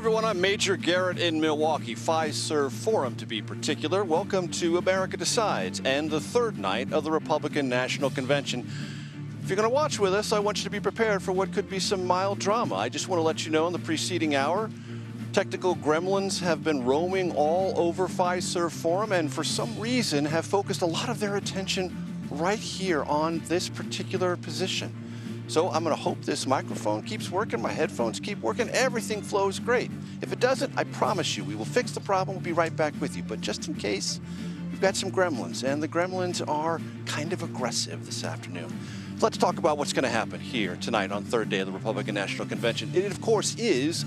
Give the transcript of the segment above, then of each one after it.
everyone, I'm Major Garrett in Milwaukee, Fiserv Forum to be particular. Welcome to America Decides and the third night of the Republican National Convention. If you're going to watch with us, I want you to be prepared for what could be some mild drama. I just want to let you know in the preceding hour, technical gremlins have been roaming all over Fiserv Forum and for some reason have focused a lot of their attention right here on this particular position. So I'm going to hope this microphone keeps working, my headphones keep working, everything flows great. If it doesn't, I promise you, we will fix the problem. We'll be right back with you. But just in case, we've got some gremlins, and the gremlins are kind of aggressive this afternoon. So let's talk about what's going to happen here tonight on third day of the Republican National Convention. It, of course, is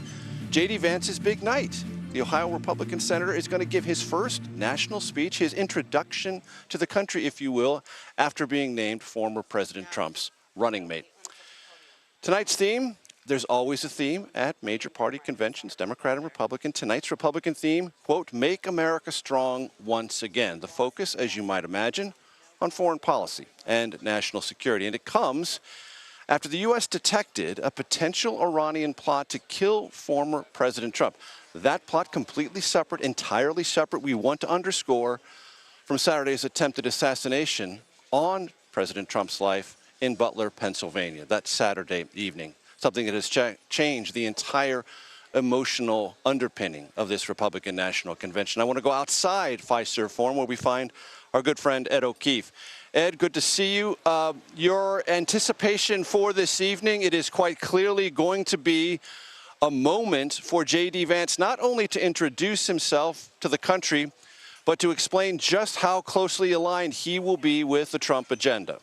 JD Vance's big night. The Ohio Republican senator is going to give his first national speech, his introduction to the country, if you will, after being named former President Trump's running mate. Tonight's theme, there's always a theme at major party conventions, Democrat and Republican. Tonight's Republican theme, quote, make America strong once again. The focus, as you might imagine, on foreign policy and national security. And it comes after the U.S. detected a potential Iranian plot to kill former President Trump. That plot completely separate, entirely separate, we want to underscore, from Saturday's attempted assassination on President Trump's life in Butler, Pennsylvania, that Saturday evening. Something that has changed the entire emotional underpinning of this Republican National Convention. I want to go outside Fiserv Forum where we find our good friend Ed O'Keefe. Ed, good to see you. Your anticipation for this evening, it is quite clearly going to be a moment for JD Vance not only to introduce himself to the country, but to explain just how closely aligned he will be with the Trump agenda.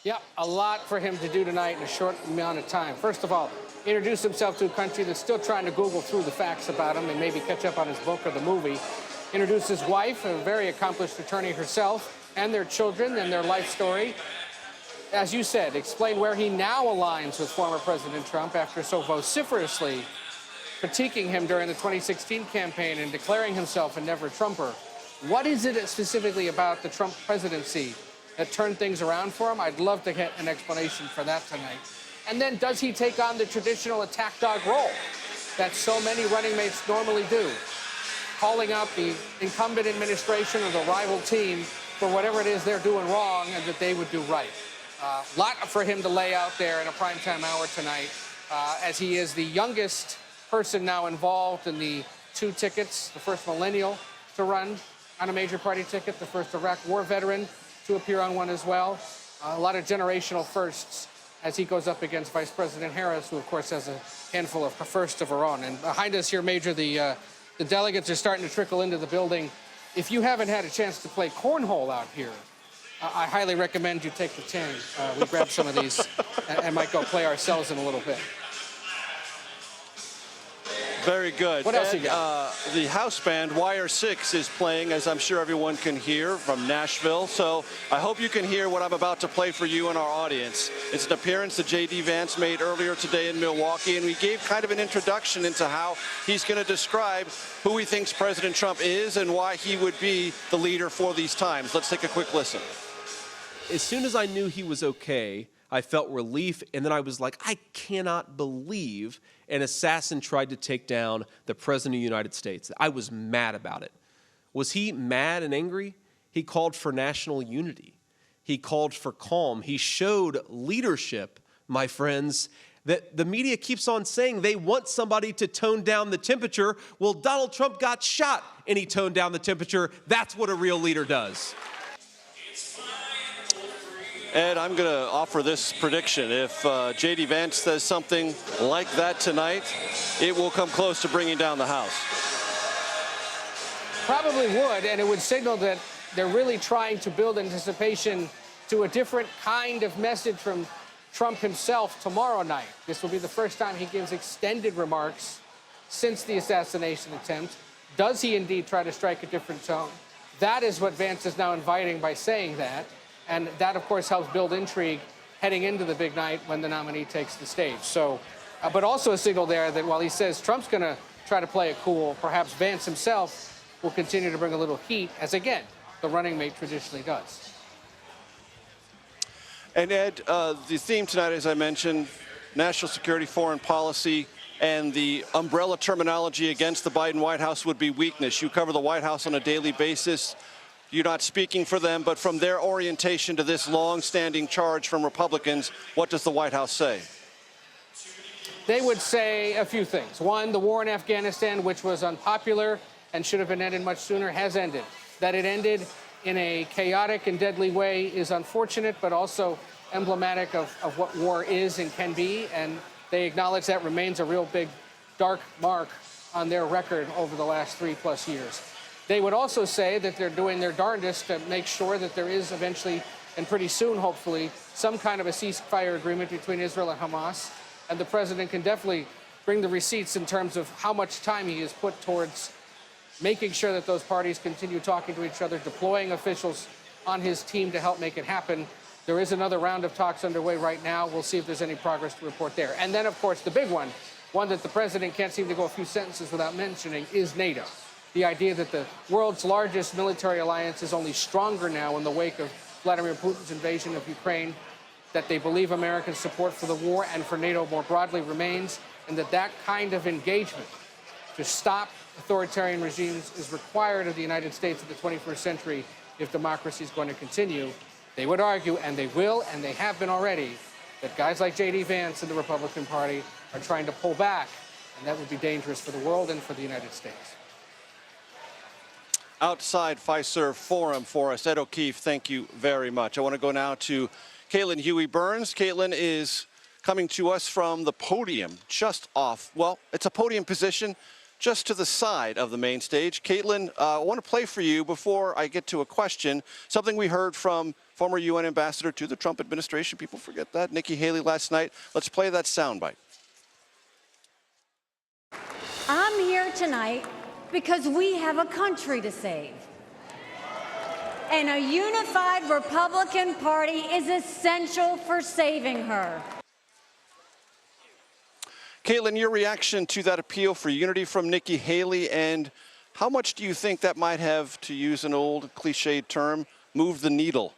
Yeah, a lot for him to do tonight in a short amount of time. First of all, introduce himself to a country that's still trying to Google through the facts about him and maybe catch up on his book or the movie. Introduce his wife, a very accomplished attorney herself, and their children and their life story. As you said, explain where he now aligns with former President Trump after so vociferously critiquing him during the 2016 campaign and declaring himself a never-Trumper. What is it specifically about the Trump presidency that turned things around for him? I'd love to get an explanation for that tonight. And then does he take on the traditional attack dog role that so many running mates normally do, calling out the incumbent administration or the rival team for whatever it is they're doing wrong and that they would do right? A lot for him to lay out there in a primetime hour tonight, as he is the youngest person now involved in the two tickets, the first millennial to run on a major party ticket, the first Iraq War veteran to appear on one as well. A lot of generational firsts as he goes up against Vice President Harris, who, of course, has a handful of firsts of her own. And behind us here, Major, the delegates are starting to trickle into the building. If you haven't had a chance to play cornhole out here, I highly recommend you take the chance. We grab some of these and might go play ourselves in a little bit. Very good. What else you got? The house band Wire 6 is playing, as I'm sure everyone can hear, from Nashville. So I hope you can hear what I'm about to play for you and our audience. It's an appearance that JD Vance made earlier today in Milwaukee, and we gave kind of an introduction into how he's going to describe who he thinks President Trump is and why he would be the leader for these times. Let's take a quick listen. As soon as I knew he was okay, I felt relief, and then I was like, I cannot believe an assassin tried to take down the President of the United States. I was mad about it. Was he mad and angry? He called for national unity. He called for calm. He showed leadership, my friends, that the media keeps on saying they want somebody to tone down the temperature. Well, Donald Trump got shot, and he toned down the temperature. That's what a real leader does. Ed, I'm going to offer this prediction. If JD Vance says something like that tonight, it will come close to bringing down the House. Probably would, and it would signal that they're really trying to build anticipation to a different kind of message from Trump himself tomorrow night. This will be the first time he gives extended remarks since the assassination attempt. Does he indeed try to strike a different tone? That is what Vance is now inviting by saying that. And that, of course, helps build intrigue heading into the big night when the nominee takes the stage. So, but also a signal there that while he says Trump's going to try to play it cool, perhaps Vance himself will continue to bring a little heat, as, again, the running mate traditionally does. And, Ed, the theme tonight, as I mentioned, national security, foreign policy. and the umbrella terminology against the Biden White House would be weakness. You cover the White House on a daily basis. You're not speaking for them, but from their orientation to this long-standing charge from Republicans, what does the White House say? They would say a few things. One, the war in Afghanistan, which was unpopular and should have been ended much sooner, has ended. That it ended in a chaotic and deadly way is unfortunate, but also emblematic of what war is and can be. And they acknowledge that remains a real big dark mark on their record over the last 3+ years. They would also say that they're doing their darndest to make sure that there is eventually, and pretty soon, hopefully, some kind of a ceasefire agreement between Israel and Hamas. And the president can definitely bring the receipts in terms of how much time he has put towards making sure that those parties continue talking to each other, deploying officials on his team to help make it happen. There is another round of talks underway right now. We'll see if there's any progress to report there. And then, of course, the big one that the president can't seem to go a few sentences without mentioning, is NATO. The idea that the world's largest military alliance is only stronger now in the wake of Vladimir Putin's invasion of Ukraine, that they believe American support for the war and for NATO more broadly remains, and that kind of engagement to stop authoritarian regimes is required of the United States in the 21st century if democracy is going to continue. They would argue, and they will, and they have been already, that guys like JD Vance in the Republican Party are trying to pull back, and that would be dangerous for the world and for the United States. Outside Fiserv Forum for us, Ed O'Keefe, thank you very much. I want to go now to Caitlin Huey-Burns. Caitlin is coming to us from the podium just off, well, it's a podium position just to the side of the main stage. Caitlin, I want to play for you before I get to a question, something we heard from former UN ambassador to the Trump administration. People forget that, Nikki Haley last night. Let's play that soundbite. I'm here tonight because we have a country to save. And a unified Republican Party is essential for saving her. Caitlin, your reaction to that appeal for unity from Nikki Haley, and how much do you think that might have, to use an old cliched term, moved the needle?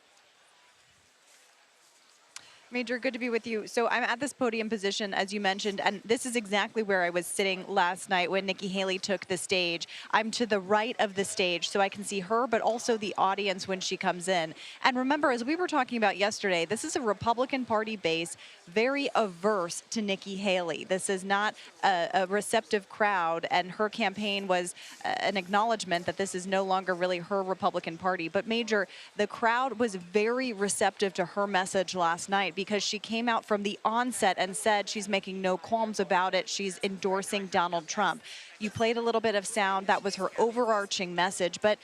Major, good to be with you. So I'm at this podium position, as you mentioned, and this is exactly where I was sitting last night when Nikki Haley took the stage. I'm to the right of the stage, so I can see her, but also the audience when she comes in. And remember, as we were talking about yesterday, this is a Republican Party base very averse to Nikki Haley. This is not a receptive crowd, and her campaign was an acknowledgement that this is no longer really her Republican Party. But Major, the crowd was very receptive to her message last night, because she came out from the onset and said she's making no qualms about it. She's endorsing Donald Trump. You played a little bit of sound. That was her overarching message. But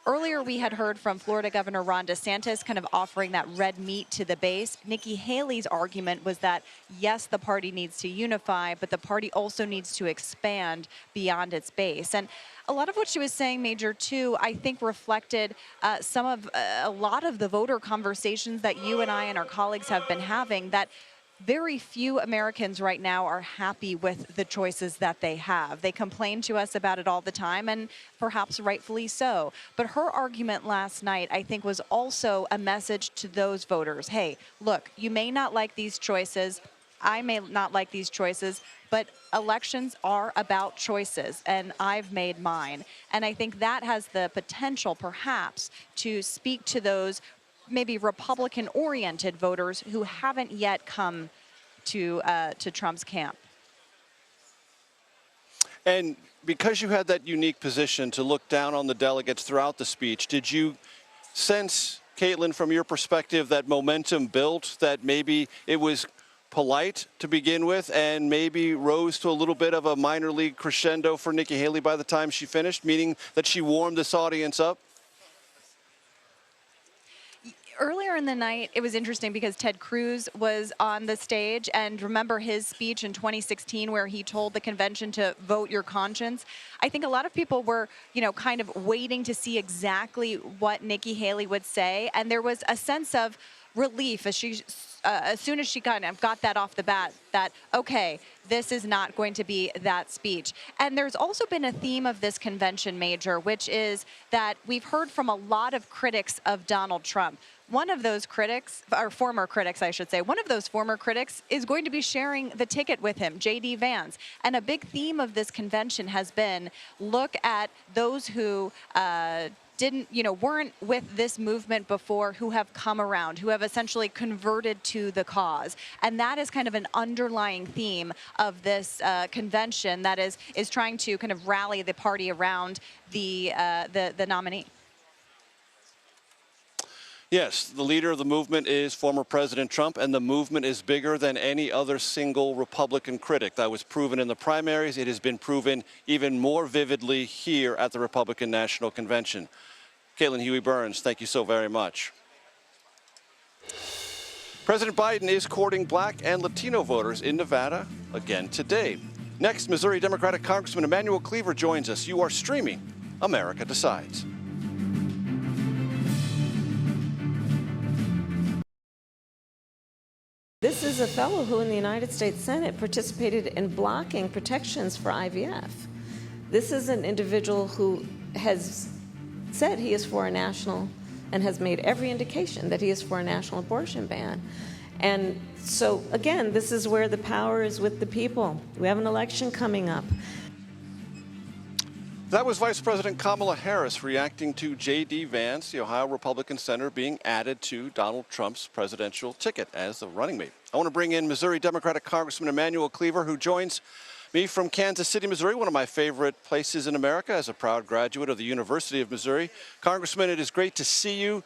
earlier we had heard from Florida Governor Ron DeSantis kind of offering that red meat to the base. Nikki Haley's argument was that, yes, the party needs to unify, but the party also needs to expand beyond its base. And a lot of what she was saying, Major, too, I think reflected a lot of the voter conversations that you and I and our colleagues have been having, that very few Americans right now are happy with the choices that they have. They complain to us about it all the time, and perhaps rightfully so. But her argument last night, I think, was also a message to those voters. Hey, look, you may not like these choices. I may not like these choices, but elections are about choices, and I've made mine. And I think that has the potential, perhaps, to speak to those maybe Republican-oriented voters who haven't yet come to Trump's camp. And because you had that unique position to look down on the delegates throughout the speech, did you sense, Caitlin, from your perspective, that momentum built, that maybe it was polite to begin with and maybe rose to a little bit of a minor league crescendo for Nikki Haley by the time she finished, meaning that she warmed this audience up? Earlier in the night, it was interesting because Ted Cruz was on the stage, and remember his speech in 2016 where he told the convention to vote your conscience. I think a lot of people were, kind of waiting to see exactly what Nikki Haley would say, and there was a sense of relief as she as soon as she kind of got that off the bat, that, okay, this is not going to be that speech. And there's also been a theme of this convention, Major, which is that we've heard from a lot of critics of Donald Trump. One of those critics, or former critics, I should say, one of those former critics is going to be sharing the ticket with him, JD Vance. And a big theme of this convention has been look at those who weren't with this movement before, who have come around, who have essentially converted to the cause. And that is kind of an underlying theme of this convention that is trying to kind of rally the party around the nominee. Yes, the leader of the movement is former President Trump, and the movement is bigger than any other single Republican critic. That was proven in the primaries. It has been proven even more vividly here at the Republican National Convention. Caitlin Huey-Burns, thank you so very much. President Biden is courting Black and Latino voters in Nevada again today. Next, Missouri Democratic Congressman Emanuel Cleaver joins us. You are streaming America Decides. This is a fellow who in the United States Senate participated in blocking protections for IVF. This is an individual who has said he is for a national and has made every indication that he is for a national abortion ban. And so, again, this is where the power is with the people. We have an election coming up. That was Vice President Kamala Harris reacting to JD Vance, the Ohio Republican senator, being added to Donald Trump's presidential ticket as the running mate. I want to bring in Missouri Democratic Congressman Emanuel Cleaver, who joins me from Kansas City, Missouri, one of my favorite places in America, as a proud graduate of the University of Missouri. Congressman, it is great to see you.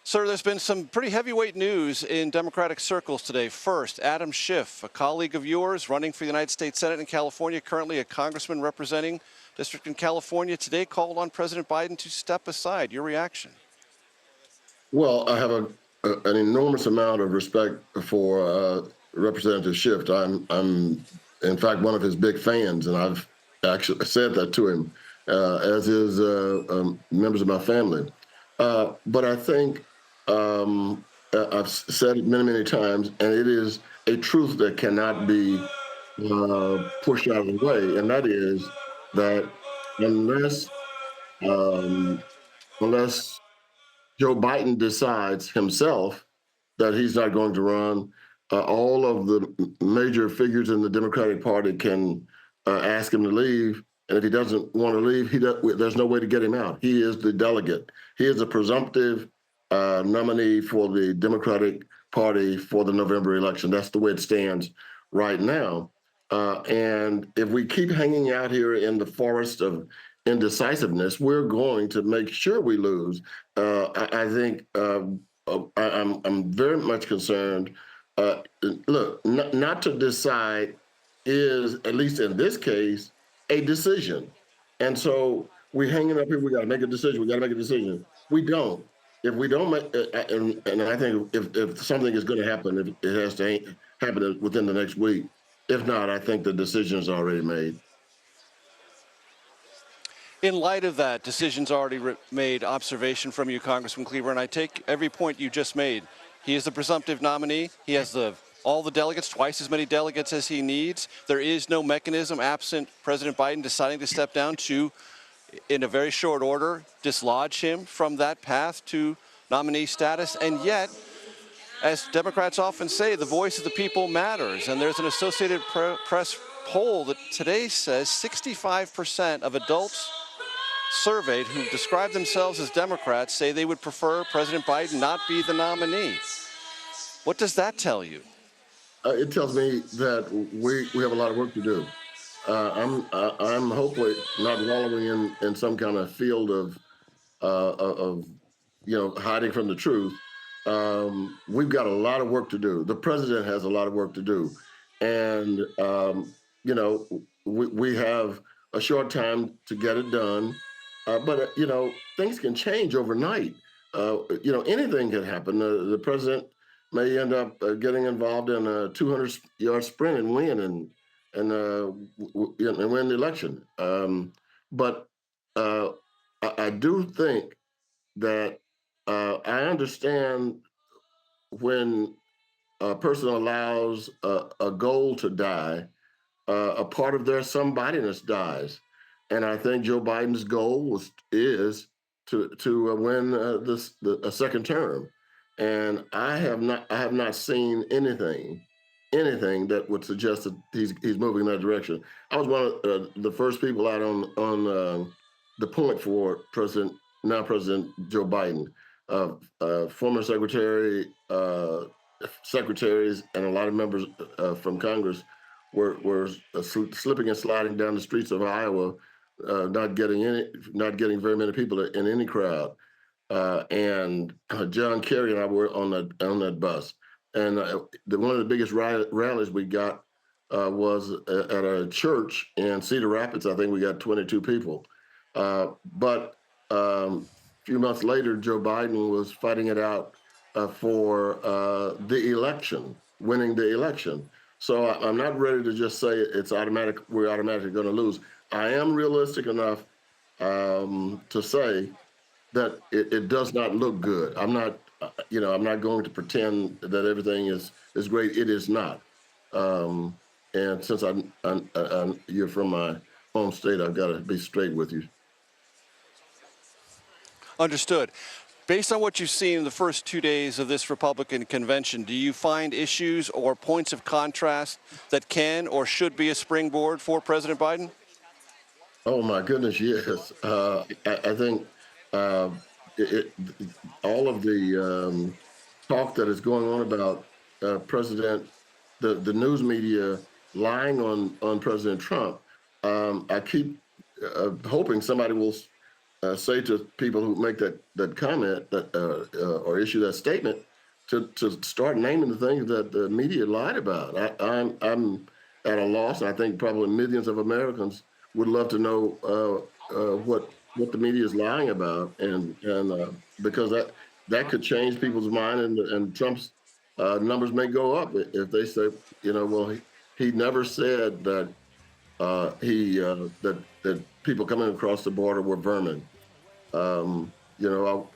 Sir, there's been some pretty heavyweight news in Democratic circles today. First, Adam Schiff, a colleague of yours running for the United States Senate in California, currently a congressman representing district in California, today called on President Biden to step aside. Your reaction? Well, I have an enormous amount of respect for Representative Schiff. I'm, in fact, one of his big fans, and I've actually said that to him, as is members of my family. But I think I've said it many, many times, and it is a truth that cannot be pushed out of the way, and that is that unless Joe Biden decides himself that he's not going to run, all of the major figures in the Democratic Party can ask him to leave. And if he doesn't want to leave, there's no way to get him out. He is the delegate. He is a presumptive nominee for the Democratic Party for the November election. That's the way it stands right now. And if we keep hanging out here in the forest of indecisiveness, we're going to make sure we lose. I think I'm very much concerned. Look, not to decide is, at least in this case, a decision. And so we're hanging up here. We got to make a decision. We got to make a decision. We don't. If we don't make, and I think if something is going to happen, it has to happen within the next week. If not, I think the decision is already made. In light of that, decisions already made, observation from you, Congressman Cleaver, and I take every point you just made. He is the presumptive nominee. He has all the delegates, twice as many delegates as he needs. There is no mechanism absent President Biden deciding to step down to, in a very short order, dislodge him from that path to nominee status. And yet, as Democrats often say, the voice of the people matters. And there's an Associated Press poll that today says 65% of adults surveyed who describe themselves as Democrats say they would prefer President Biden not be the nominee. What does that tell you? It tells me that we have a lot of work to do. I'm hopefully not wallowing in some kind of field of hiding from the truth. We've got a lot of work to do. The president has a lot of work to do, and we have a short time to get it done. But things can change overnight. Anything can happen. The president may end up getting involved in a 200-yard sprint and win, and win the election. But I do think that I understand when a person allows a goal to die, a part of their somebodyness dies. And I think Joe Biden's goal is to win a second term. And I have not seen anything that would suggest that he's moving in that direction. I was one of the first people out on the point for now President Joe Biden. Former secretaries and a lot of members from Congress were slipping and sliding down the streets of Iowa, not getting very many people in any crowd. And John Kerry and I were on that bus. And one of the biggest rallies we got was at a church in Cedar Rapids. I think we got 22 people. But a few months later, Joe Biden was fighting it out for the election, winning the election. So I'm not ready to just say it's automatic. We're automatically going to lose. I am realistic enough to say that it does not look good. I'm not going to pretend that everything is great. It is not. And since you're from my home state, I've got to be straight with you. Understood. Based on what you've seen in the first 2 days of this Republican convention, do you find issues or points of contrast that can or should be a springboard for President Biden? Oh, my goodness, yes. I think all of the talk that is going on about the news media lying on President Trump, I keep hoping somebody will say to people who make that comment or issue that statement to start naming the things that the media lied about. I'm at a loss, and I think probably millions of Americans would love to know what the media is lying about, and because that could change people's mind, and Trump's numbers may go up if they say, well, he never said that that people coming across the border were vermin.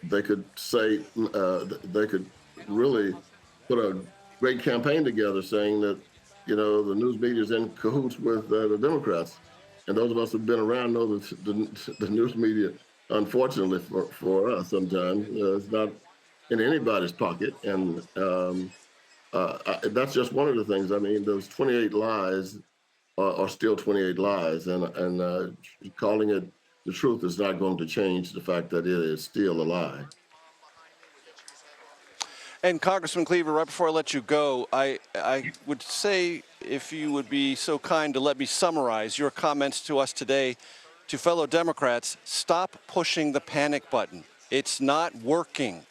They could say they could really put a great campaign together saying that the news media is in cahoots with the Democrats, and those of us who've been around know that the news media, unfortunately for us, sometimes is not in anybody's pocket, and that's just one of the things. I mean, those 28 lies are still 28 lies, and calling it the truth is not going to change the fact that it is still a lie. And Congressman Cleaver, right before I let you go, I would say, if you would be so kind to let me summarize your comments to us today, to fellow Democrats: stop pushing the panic button. It's not working.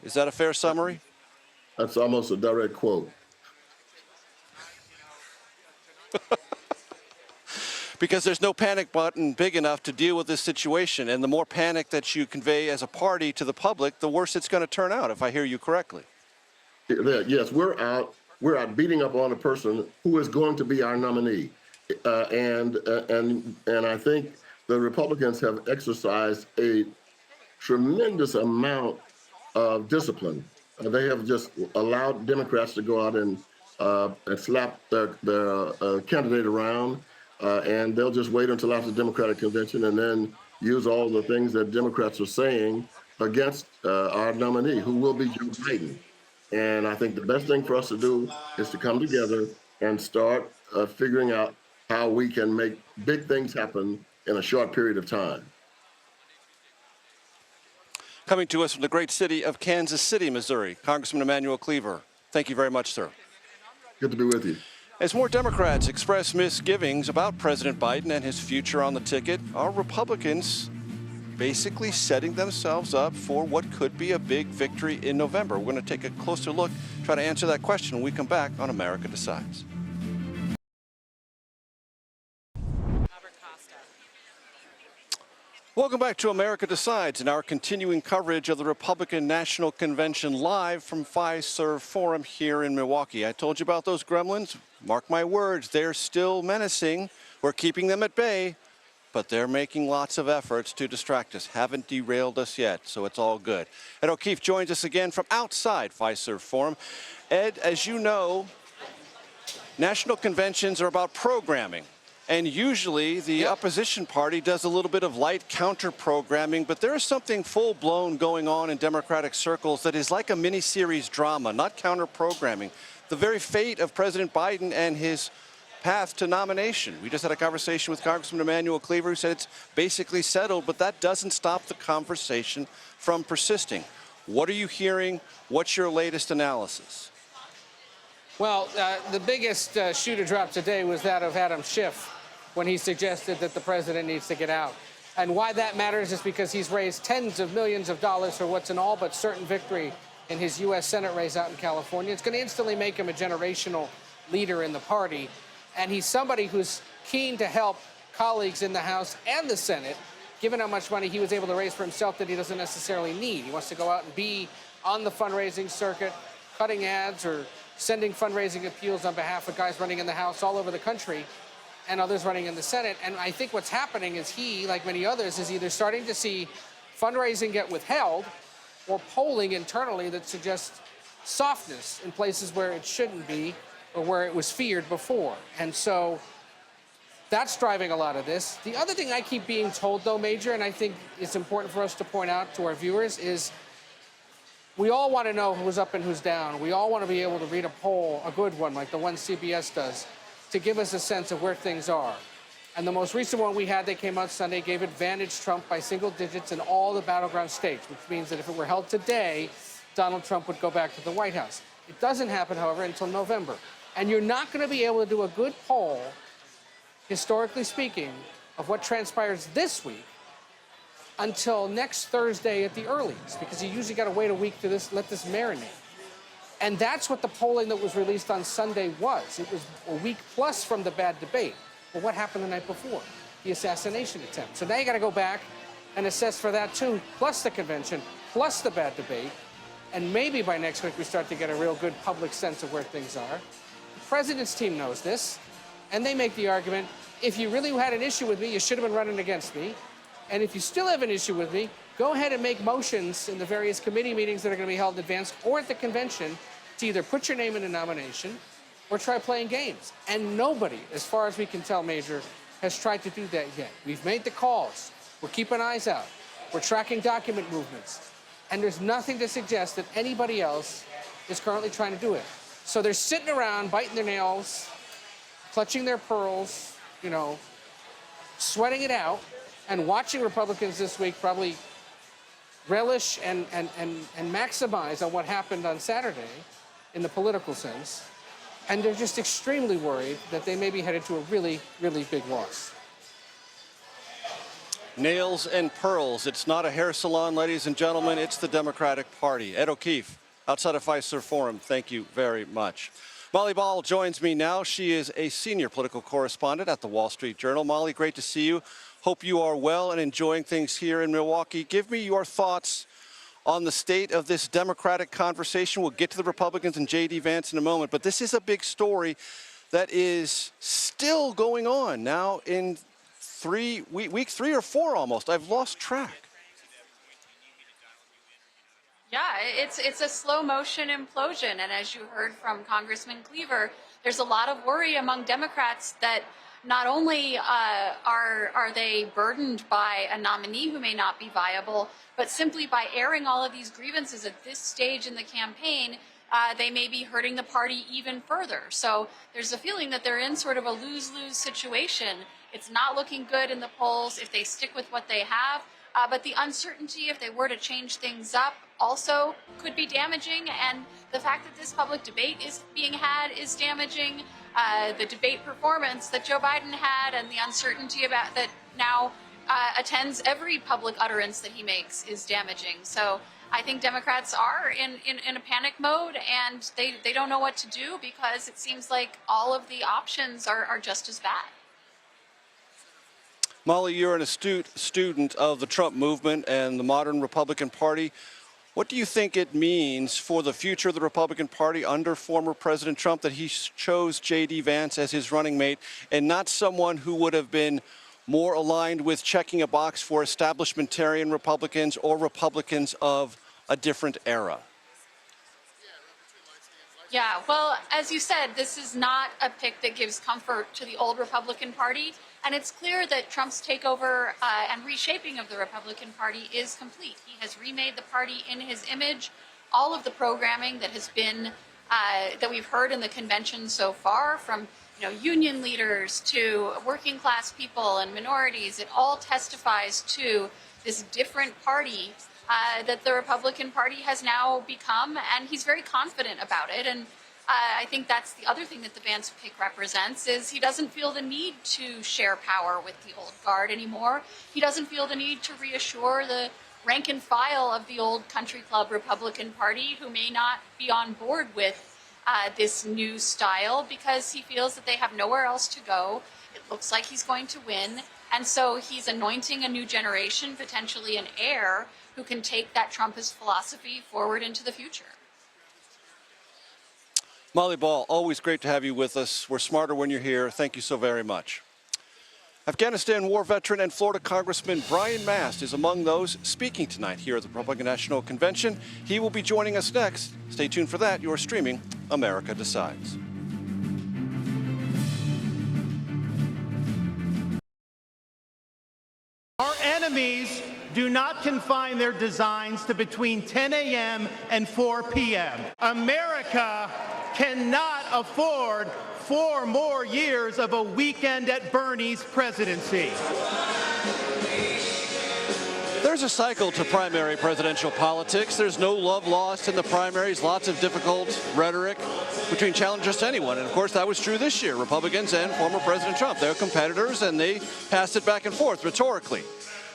Is that a fair summary? That's almost a direct quote. Because there's no panic button big enough to deal with this situation. And the more panic that you convey as a party to the public, the worse it's going to turn out, if I hear you correctly. Yes, we're out beating up on a person who is going to be our nominee. And I think the Republicans have exercised a tremendous amount of discipline. They have just allowed Democrats to go out and slap their candidate around. And they'll just wait until after the Democratic convention and then use all the things that Democrats are saying against our nominee, who will be Joe Biden. And I think the best thing for us to do is to come together and start figuring out how we can make big things happen in a short period of time. Coming to us from the great city of Kansas City, Missouri, Congressman Emanuel Cleaver. Thank you very much, sir. Good to be with you. As more Democrats express misgivings about President Biden and his future on the ticket, are Republicans basically setting themselves up for what could be a big victory in November? We're going to take a closer look, try to answer that question when we come back on America Decides. Welcome back to America Decides and our continuing coverage of the Republican National Convention live from Fiserv Forum here in Milwaukee. I told you about those gremlins. Mark my words, they're still menacing. We're keeping them at bay, but they're making lots of efforts to distract us. Haven't derailed us yet, so it's all good. Ed O'Keefe joins us again from outside Fiserv Forum. Ed, as you know, national conventions are about programming. And usually the opposition party does a little bit of light counter-programming, but there is something full-blown going on in Democratic circles that is like a mini-series drama, not counter-programming. The very fate of President Biden and his path to nomination. We just had a conversation with Congressman Emanuel Cleaver, who said it's basically settled, but that doesn't stop the conversation from persisting. What are you hearing? What's your latest analysis? Well, the biggest shoe to drop today was that of Adam Schiff when he suggested that the president needs to get out. And why that matters is because he's raised tens of millions of dollars for what's an all but certain victory in his U.S. Senate race out in California. It's going to instantly make him a generational leader in the party. And he's somebody who's keen to help colleagues in the House and the Senate, given how much money he was able to raise for himself that he doesn't necessarily need. He wants to go out and be on the fundraising circuit, cutting ads or sending fundraising appeals on behalf of guys running in the House all over the country and others running in the Senate. And I think what's happening is he, like many others, is either starting to see fundraising get withheld or polling internally that suggests softness in places where it shouldn't be or where it was feared before. And so that's driving a lot of this. The other thing I keep being told, though, Major, and I think it's important for us to point out to our viewers, is we all want to know who's up and who's down. We all want to be able to read a poll, a good one, like the one CBS does, to give us a sense of where things are. And the most recent one we had that came out Sunday gave advantage Trump by single digits in all the battleground states, which means that if it were held today, Donald Trump would go back to the White House. It doesn't happen, however, until November. And you're not going to be able to do a good poll, historically speaking, of what transpires this week until next Thursday at the earliest, because you usually got to wait a week to let this marinate. And that's what the polling that was released on Sunday was. It was a week plus from the bad debate. Well, what happened the night before? The assassination attempt. So now you got to go back and assess for that too, plus the convention, plus the bad debate. And maybe by next week we start to get a real good public sense of where things are. The president's team knows this, and they make the argument, if you really had an issue with me, you should have been running against me. And if you still have an issue with me, go ahead and make motions in the various committee meetings that are going to be held in advance or at the convention to either put your name in a nomination or try playing games. And nobody, as far as we can tell, Major, has tried to do that yet. We've made the calls. We're keeping eyes out. We're tracking document movements. And there's nothing to suggest that anybody else is currently trying to do it. So they're sitting around, biting their nails, clutching their pearls, you know, sweating it out, and watching Republicans this week probably relish and maximize on what happened on Saturday in the political sense. And they're just extremely worried that they may be headed to a really, really big loss. Nails and pearls. It's not a hair salon, ladies and gentlemen. It's the Democratic Party. Ed O'Keefe, outside of Fiserv Forum, thank you very much. Molly Ball joins me now. She is a senior political correspondent at the Wall Street Journal. Molly, great to see you. Hope you are well and enjoying things here in Milwaukee. Give me your thoughts on the state of this Democratic conversation. We'll get to the Republicans and JD Vance in a moment, but this is a big story that is still going on now in week 3 or 4 almost. I've lost track. Yeah, it's a slow motion implosion. And as you heard from Congressman Cleaver, there's a lot of worry among Democrats that not only are they burdened by a nominee who may not be viable, but simply by airing all of these grievances at this stage in the campaign, they may be hurting the party even further. So there's a feeling that they're in sort of a lose-lose situation. It's not looking good in the polls if they stick with what they have. But the uncertainty, if they were to change things up, also could be damaging. And the fact that this public debate is being had is damaging. The debate performance that Joe Biden had and the uncertainty about that now attends every public utterance that he makes is damaging. So I think Democrats are in a panic mode, and they don't know what to do because it seems like all of the options are just as bad. Molly, you're an astute student of the Trump movement and the modern Republican Party. What do you think it means for the future of the Republican Party under former President Trump that he chose JD Vance as his running mate and not someone who would have been more aligned with checking a box for establishmentarian Republicans or Republicans of a different era? Yeah, well, as you said, this is not a pick that gives comfort to the old Republican Party. And it's clear that Trump's takeover and reshaping of the Republican Party is complete. He has remade the party in his image. All of the programming that has been, that we've heard in the convention so far, from union leaders to working class people and minorities, it all testifies to this different party that the Republican Party has now become, and he's very confident about it. And I think that's the other thing that the Vance pick represents, is he doesn't feel the need to share power with the old guard anymore. He doesn't feel the need to reassure the rank and file of the old country club Republican Party who may not be on board with this new style, because he feels that they have nowhere else to go. It looks like he's going to win. And so he's anointing a new generation, potentially an heir, who can take that Trumpist philosophy forward into the future. Molly Ball, always great to have you with us. We're smarter when you're here. Thank you so very much. Afghanistan war veteran and Florida Congressman Brian Mast is among those speaking tonight here at the Republican National Convention. He will be joining us next. Stay tuned for that. You're streaming America Decides. Our enemies do not confine their designs to between 10 a.m. and 4 p.m. America cannot afford 4 more years of a weekend at Bernie's presidency. There's a cycle to primary presidential politics. There's no love lost in the primaries, lots of difficult rhetoric between challengers to anyone. And of course, that was true this year. Republicans and former President Trump, they're competitors, and they passed it back and forth rhetorically.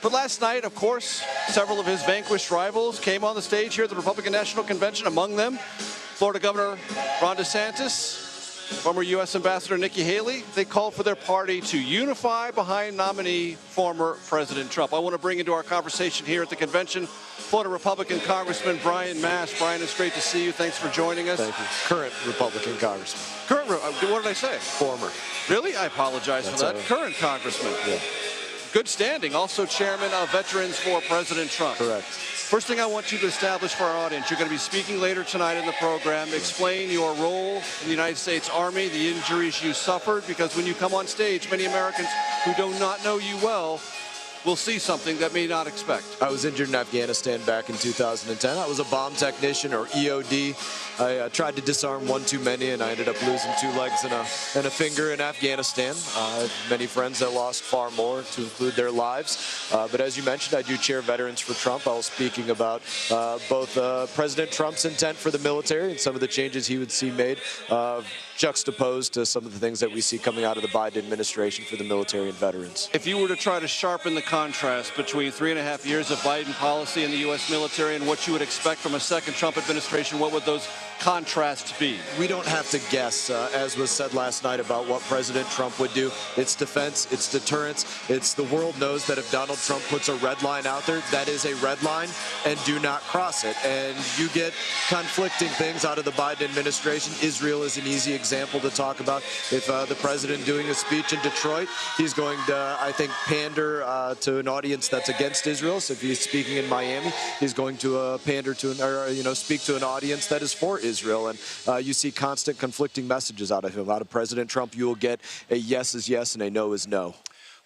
But last night, of course, several of his vanquished rivals came on the stage here at the Republican National Convention. Among them, Florida Governor Ron DeSantis, former U.S. Ambassador Nikki Haley. They called for their party to unify behind nominee former President Trump. I want to bring into our conversation here at the convention Florida Republican Congressman Brian Mast. Brian, it's great to see you. Thanks for joining us. Thank you. Current Republican Congressman. Current, what did I say? Former. Really? I apologize for that. Current Congressman. Yeah. Good standing. Also chairman of Veterans for President Trump. Correct. First thing I want you to establish for our audience, you're going to be speaking later tonight in the program. Explain your role in the United States Army, the injuries you suffered, because when you come on stage, many Americans who do not know you well will see something that may not expect. I was injured in Afghanistan back in 2010. I was a bomb technician, or EOD. I tried to disarm one too many, and I ended up losing 2 legs and a finger in Afghanistan. I have many friends that lost far more, to include their lives. But as you mentioned, I do chair Veterans for Trump. I was speaking about both President Trump's intent for the military and some of the changes he would see made, juxtaposed to some of the things that we see coming out of the Biden administration for the military and veterans. If you were to try to sharpen the contrast between 3.5 years of Biden policy in the U.S. military and what you would expect from a second Trump administration, what would those contrasts be? We don't have to guess, as was said last night, about what President Trump would do. It's defense, it's deterrence, it's the world knows that if Donald Trump puts a red line out there, that is a red line, and do not cross it. And you get conflicting things out of the Biden administration. Israel is an easy example to talk about. If the president doing a speech in Detroit, he's going to, I think, pander to an audience that's against Israel. So if he's speaking in Miami, he's going to pander to, speak to an audience that is for Israel. And you see constant conflicting messages out of him. Out of President Trump, you will get a yes is yes and a no is no.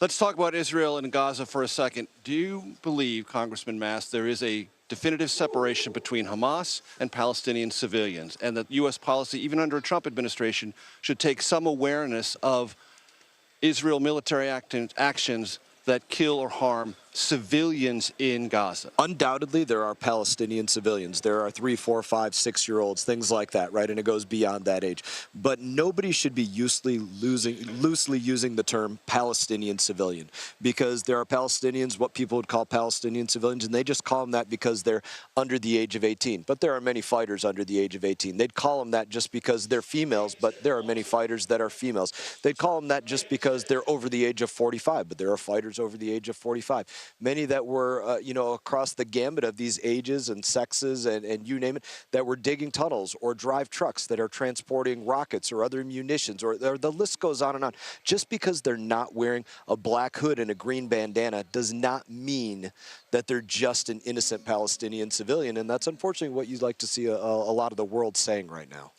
Let's talk about Israel and Gaza for a second. Do you believe, Congressman Mast, there is a definitive separation between Hamas and Palestinian civilians, and that U.S. policy, even under a Trump administration, should take some awareness of Israel military actions that kill or harm civilians in Gaza? Undoubtedly, there are Palestinian civilians. There are 3, 4, 5, 6-year-olds, things like that, right? And it goes beyond that age. But nobody should be loosely using the term Palestinian civilian, because there are Palestinians, what people would call Palestinian civilians, and they just call them that because they're under the age of 18. But there are many fighters under the age of 18. They'd call them that just because they're females, but there are many fighters that are females. They'd call them that just because they're over the age of 45, but there are fighters over the age of 45. Many that were, across the gambit of these ages and sexes and you name it, that were digging tunnels or drive trucks that are transporting rockets or other munitions, or the list goes on and on. Just because they're not wearing a black hood and a green bandana does not mean that they're just an innocent Palestinian civilian. And that's unfortunately what you'd like to see a lot of the world saying right now.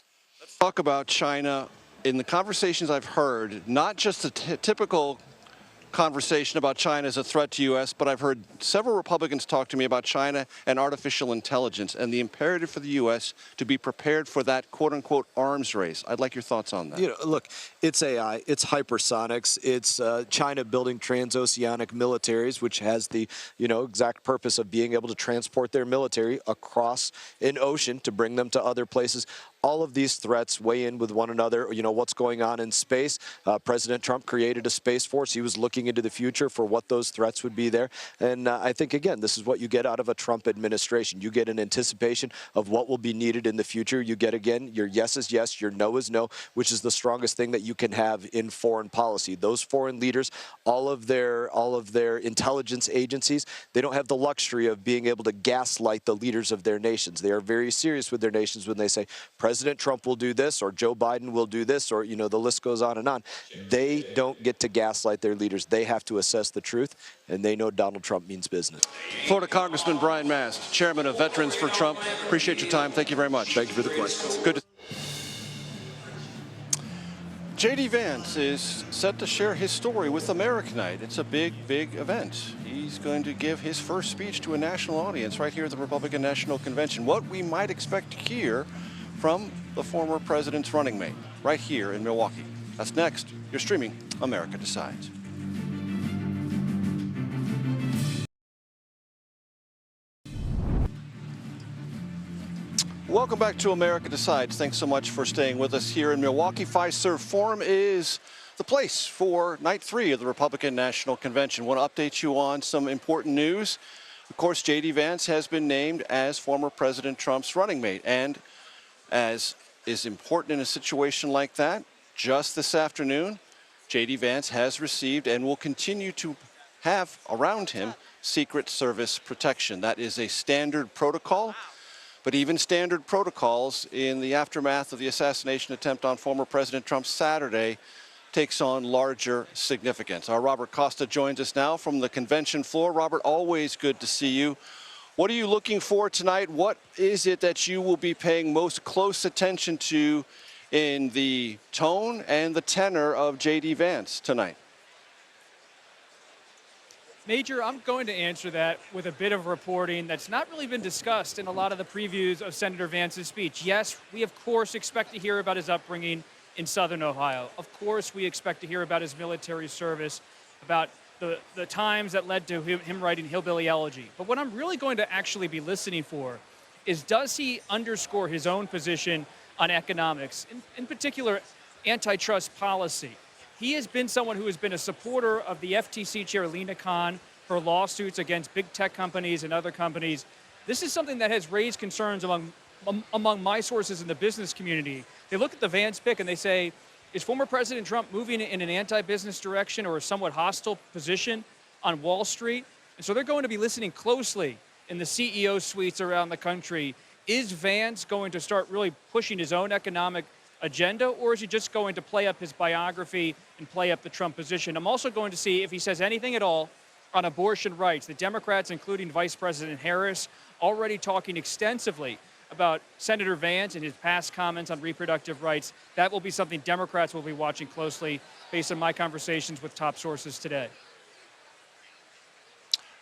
Talk about China in the conversations I've heard, not just the typical conversation about China as a threat to U.S., but I've heard several Republicans talk to me about China and artificial intelligence and the imperative for the U.S. to be prepared for that quote-unquote arms race. I'd like your thoughts on that. You know, look, it's AI, it's hypersonics, it's China building transoceanic militaries, which has the, exact purpose of being able to transport their military across an ocean to bring them to other places. All of these threats weigh in with one another. What's going on in space. President Trump created a space force. He was looking into the future for what those threats would be there. And I think, again, this is what you get out of a Trump administration. You get an anticipation of what will be needed in the future. You get, again, your yes is yes, your no is no, which is the strongest thing that you can have in foreign policy. Those foreign leaders, all of their intelligence agencies, they don't have the luxury of being able to gaslight the leaders of their nations. They are very serious with their nations when they say, President Trump will do this, or Joe Biden will do this, or, the list goes on and on. They don't get to gaslight their leaders. They have to assess the truth, and they know Donald Trump means business. Florida Congressman Brian Mast, chairman of Veterans for Trump. Appreciate your time. Thank you very much. Thank you for the question. Good. JD Vance is set to share his story with America Night. It's a big, big event. He's going to give his first speech to a national audience right here at the Republican National Convention. What we might expect to hear from the former president's running mate right here in Milwaukee. That's next. You're streaming America Decides. Welcome back to America Decides. Thanks so much for staying with us here in Milwaukee. Fiserv Forum is the place for night 3 of the Republican National Convention. Want to update you on some important news. Of course, JD Vance has been named as former President Trump's running mate. And as is important in a situation like that, just this afternoon, JD Vance has received and will continue to have around him Secret Service protection. That is a standard protocol, but even standard protocols in the aftermath of the assassination attempt on former President Trump Saturday takes on larger significance. Our Robert Costa joins us now from the convention floor. Robert, always good to see you. What are you looking for tonight? What is it that you will be paying most close attention to in the tone and the tenor of JD Vance tonight? Major, I'm going to answer that with a bit of reporting that's not really been discussed in a lot of the previews of Senator Vance's speech. Yes, we of course expect to hear about his upbringing in Southern Ohio. Of course, we expect to hear about his military service, about the times that led to him writing Hillbilly Elegy. But what I'm really going to actually be listening for is, does he underscore his own position on economics, in particular antitrust policy? He has been someone who has been a supporter of the FTC chair, Lena Khan, for lawsuits against big tech companies and other companies. This is something that has raised concerns among my sources in the business community. They look at the Vance pick and they say, is former President Trump moving in an anti-business direction or a somewhat hostile position on Wall Street? And so they're going to be listening closely in the CEO suites around the country. Is Vance going to start really pushing his own economic agenda, or is he just going to play up his biography and play up the Trump position? I'm also going to see if he says anything at all on abortion rights. The Democrats, including Vice President Harris, already talking extensively about Senator Vance and his past comments on reproductive rights. That will be something Democrats will be watching closely based on my conversations with top sources today.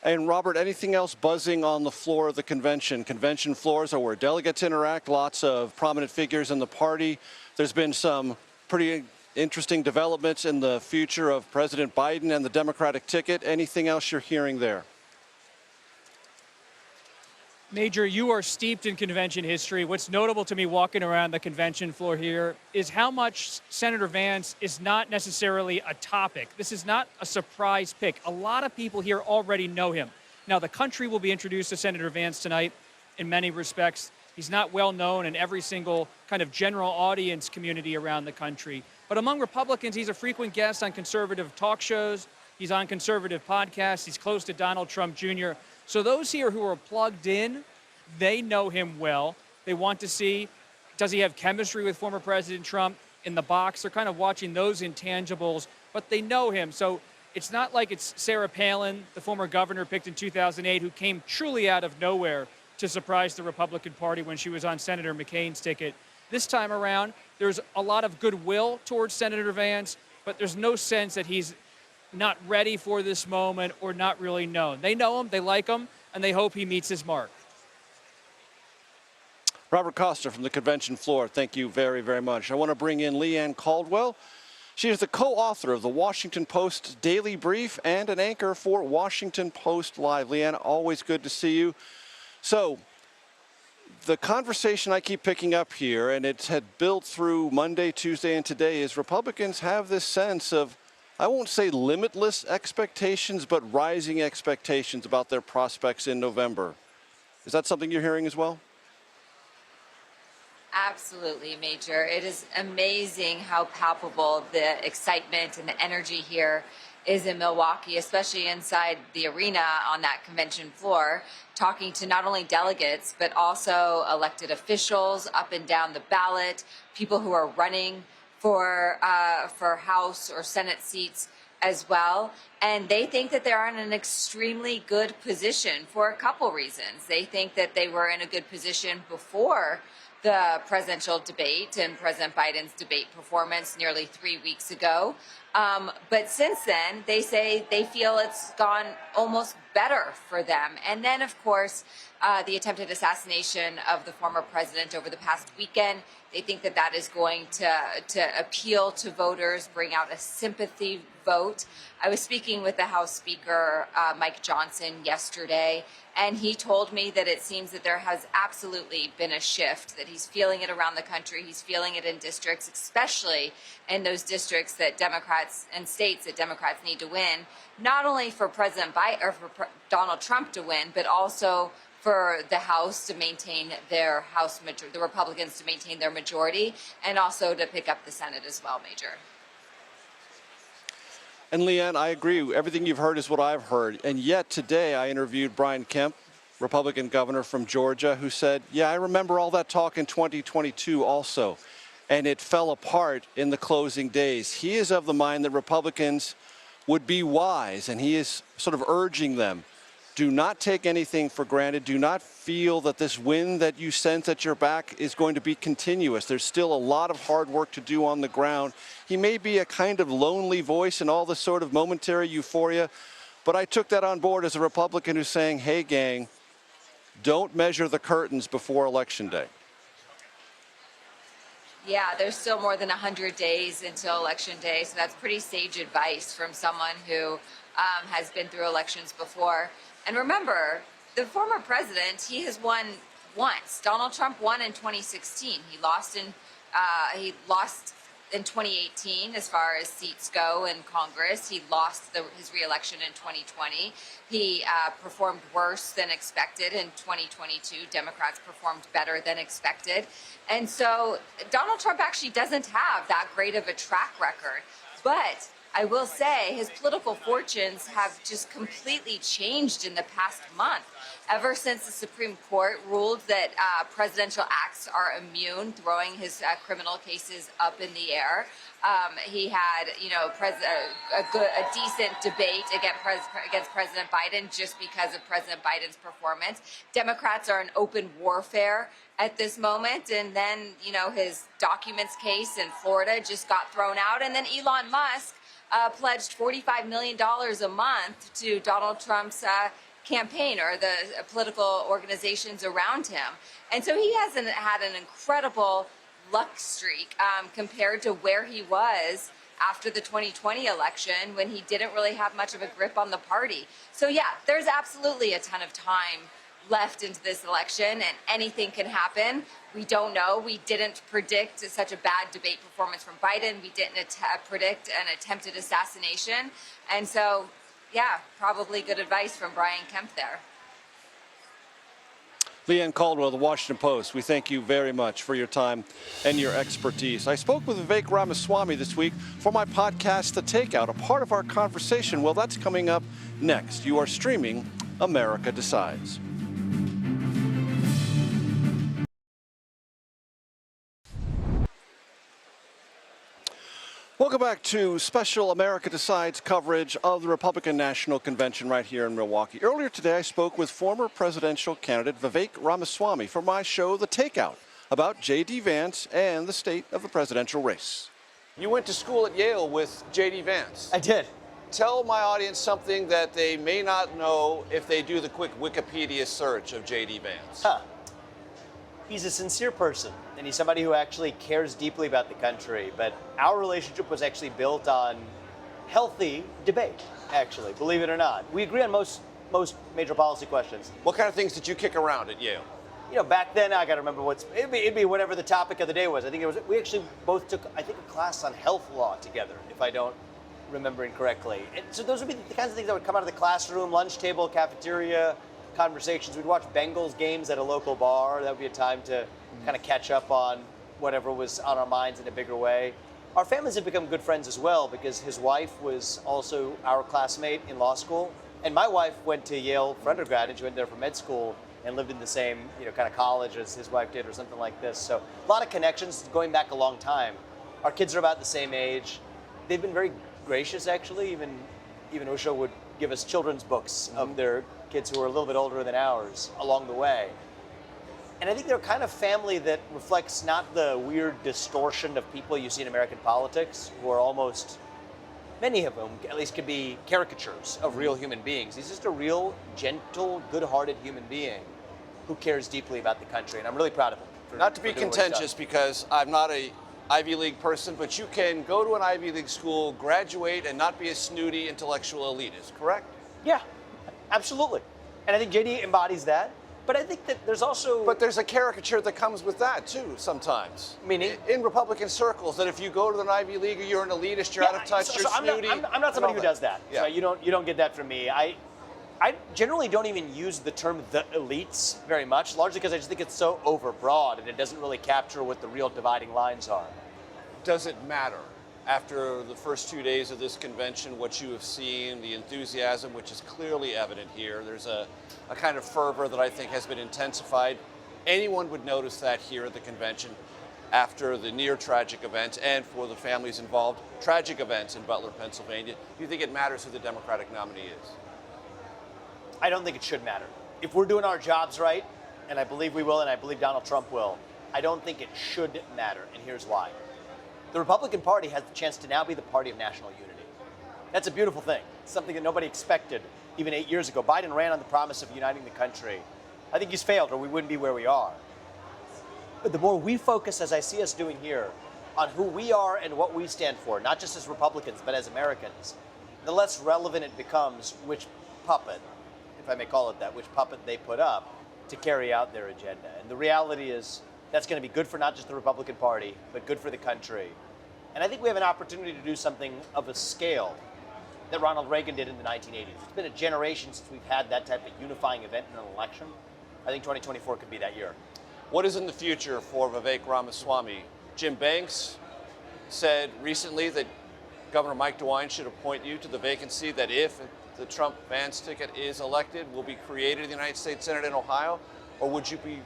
And Robert, anything else buzzing on the floor of the convention? Convention floors are where delegates interact, lots of prominent figures in the party. There's been some pretty interesting developments in the future of President Biden and the Democratic ticket. Anything else you're hearing there? Major, you are steeped in convention history. What's notable to me walking around the convention floor here is how much Senator Vance is not necessarily a topic. This is not a surprise pick. A lot of people here already know him. Now, the country will be introduced to Senator Vance tonight in many respects. He's not well known in every single kind of general audience community around the country. But among Republicans, he's a frequent guest on conservative talk shows. He's on conservative podcasts. He's close to Donald Trump Jr. So those here who are plugged in, they know him well. They want to see, does he have chemistry with former President Trump in the box? They're kind of watching those intangibles, but they know him. So it's not like it's Sarah Palin, the former governor picked in 2008, who came truly out of nowhere to surprise the Republican Party when she was on Senator McCain's ticket. This time around, there's a lot of goodwill towards Senator Vance, but there's no sense that he's not ready for this moment or not really known. They know him, they like him, and they hope he meets his mark. Robert Costa from the convention floor, thank you very, very much. I want to bring in Leanne Caldwell. She is the co-author of the Washington Post Daily Brief and an anchor for Washington Post Live. Leanne, always good to see you. So, the conversation I keep picking up here, and it's had built through Monday, Tuesday, and today, is Republicans have this sense of, I won't say limitless expectations, but rising expectations about their prospects in November. Is that something you're hearing as well? Absolutely, Major. It is amazing how palpable the excitement and the energy here is in Milwaukee, especially inside the arena on that convention floor, talking to not only delegates, but also elected officials up and down the ballot, people who are running for House or Senate seats as well. And they think that they're in an extremely good position for a couple reasons. They think that they were in a good position before the presidential debate and President Biden's debate performance nearly 3 weeks ago. But since then, they say they feel it's gone almost better for them. And then, of course, the attempted assassination of the former president over the past weekend, they think that that is going to appeal to voters, bring out a sympathy vote. I was speaking with the House Speaker, Mike Johnson, yesterday, and he told me that it seems that there has absolutely been a shift, that he's feeling it around the country. He's feeling it in districts, especially in those districts that Democrats and states that Democrats need to win, not only for President Biden or for Donald Trump to win, but also for the House to maintain their House majority, the Republicans to maintain their majority, and also to pick up the Senate as well, Major. And Leanne, I agree. Everything you've heard is what I've heard. And yet today I interviewed Brian Kemp, Republican governor from Georgia, who said, yeah, I remember all that talk in 2022 also. And it fell apart in the closing days. He is of the mind that Republicans would be wise, and he is sort of urging them, do not take anything for granted. Do not feel that this wind that you sense at your back is going to be continuous. There's still a lot of hard work to do on the ground. He may be a kind of lonely voice and all this sort of momentary euphoria, but I took that on board as a Republican who's saying, hey, gang, don't measure the curtains before Election Day. Yeah, there's still more than 100 days until Election Day, so that's pretty sage advice from someone who has been through elections before. And remember, the former president, he has won once. Donald Trump won in 2016. He lost in 2018 as far as seats go in Congress. He lost his reelection in 2020. He performed worse than expected in 2022. Democrats performed better than expected. And so Donald Trump actually doesn't have that great of a track record. But I will say his political fortunes have just completely changed in the past month. Ever since the Supreme Court ruled that presidential acts are immune, throwing his criminal cases up in the air, he had, a decent debate against President Biden just because of President Biden's performance. Democrats are in open warfare at this moment, and then, his documents case in Florida just got thrown out, and then Elon Musk pledged $45 million a month to Donald Trump's campaign or the political organizations around him. And so he hasn't had an incredible luck streak compared to where he was after the 2020 election when he didn't really have much of a grip on the party. So yeah, there's absolutely a ton of time left into this election, and anything can happen. We don't know. We didn't predict such a bad debate performance from Biden. We didn't predict an attempted assassination. And so, yeah, probably good advice from Brian Kemp there. Leanne Caldwell, The Washington Post, we thank you very much for your time and your expertise. I spoke with Vivek Ramaswamy this week for my podcast, The Takeout. A part of our conversation, well, that's coming up next. You are streaming America Decides. Welcome back to special America Decides coverage of the Republican National Convention right here in Milwaukee. Earlier today, I spoke with former presidential candidate Vivek Ramaswamy for my show, The Takeout. about JD Vance and the state of the presidential race. You went to school at Yale with JD Vance. I did. Tell my audience something that they may not know if they do the quick Wikipedia search of JD Vance. He's a sincere person, and he's somebody who actually cares deeply about the country. But our relationship was actually built on healthy debate, actually, believe it or not. We agree on most major policy questions. What kind of things did you kick around at Yale? You know, back then, I got to remember it'd be whatever the topic of the day was. I think we actually both took, I think, a class on health law together, if I don't remember incorrectly. And so those would be the kinds of things that would come out of the classroom, lunch table, cafeteria, conversations. We'd watch Bengals games at a local bar. That would be a time to kind of catch up on whatever was on our minds in a bigger way. Our families have become good friends as well because his wife was also our classmate in law school. And my wife went to Yale for undergrad and she went there for med school and lived in the same, kind of college as his wife did or something like this. So a lot of connections going back a long time. Our kids are about the same age. They've been very gracious, actually. Even Usha would give us children's books of their kids who are a little bit older than ours along the way. And I think they're a kind of family that reflects not the weird distortion of people you see in American politics, who are almost, many of them at least, could be caricatures of real human beings. He's just a real, gentle, good-hearted human being who cares deeply about the country, and I'm really proud of him. Not to be contentious, because I'm not a Ivy League person, but you can go to an Ivy League school, graduate, and not be a snooty intellectual elitist, correct? Yeah, absolutely. And I think JD embodies that. But I think that there's also... But there's a caricature that comes with that, too, sometimes. Meaning? In Republican circles, that if you go to an Ivy League, you're an elitist, you're out of touch, you're snooty. I'm not somebody who does that. Yeah. So you don't get that from me. I generally don't even use the term the elites very much, largely because I just think it's so overbroad and it doesn't really capture what the real dividing lines are. Does it matter? After the first 2 days of this convention, what you have seen, the enthusiasm, which is clearly evident here, there's a kind of fervor that I think has been intensified. Anyone would notice that here at the convention after the near tragic events, and for the families involved, tragic events in Butler, Pennsylvania. Do you think it matters who the Democratic nominee is? I don't think it should matter. If we're doing our jobs right, and I believe we will, and I believe Donald Trump will, I don't think it should matter, and here's why. The Republican Party has the chance to now be the party of national unity. That's a beautiful thing. It's something that nobody expected even 8 years ago. Biden ran on the promise of uniting the country. I think he's failed, or we wouldn't be where we are. But the more we focus, as I see us doing here, on who we are and what we stand for, not just as Republicans, but as Americans, the less relevant it becomes which puppet, if I may call it that, which puppet they put up to carry out their agenda. And the reality is that's going to be good for not just the Republican Party, but good for the country. And I think we have an opportunity to do something of a scale that Ronald Reagan did in the 1980s. It's been a generation since we've had that type of unifying event in an election. I think 2024 could be that year. What is in the future for Vivek Ramaswamy? Jim Banks said recently that Governor Mike DeWine should appoint you to the vacancy that if the Trump-Vance ticket is elected, will be created in the United States Senate in Ohio? Or would you be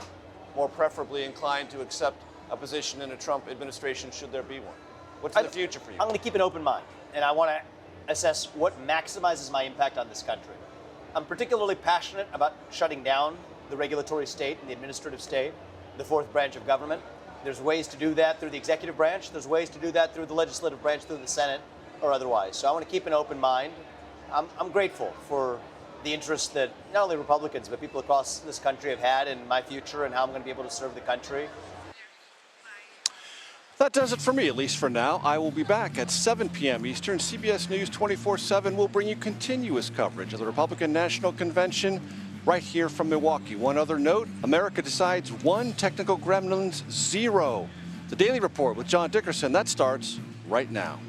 more preferably inclined to accept a position in a Trump administration should there be one? What's the future for you? I'm going to keep an open mind, and I want to assess what maximizes my impact on this country. I'm particularly passionate about shutting down the regulatory state and the administrative state, the fourth branch of government. There's ways to do that through the executive branch. There's ways to do that through the legislative branch, through the Senate, or otherwise. So I want to keep an open mind. I'm grateful for the interest that not only Republicans, but people across this country have had in my future and how I'm going to be able to serve the country. That does it for me, at least for now. I will be back at 7 p.m. Eastern. CBS News 24/7 will bring you continuous coverage of the Republican National Convention right here from Milwaukee. One other note, America decides 1, technical gremlins 0. The Daily Report with John Dickerson, that starts right now.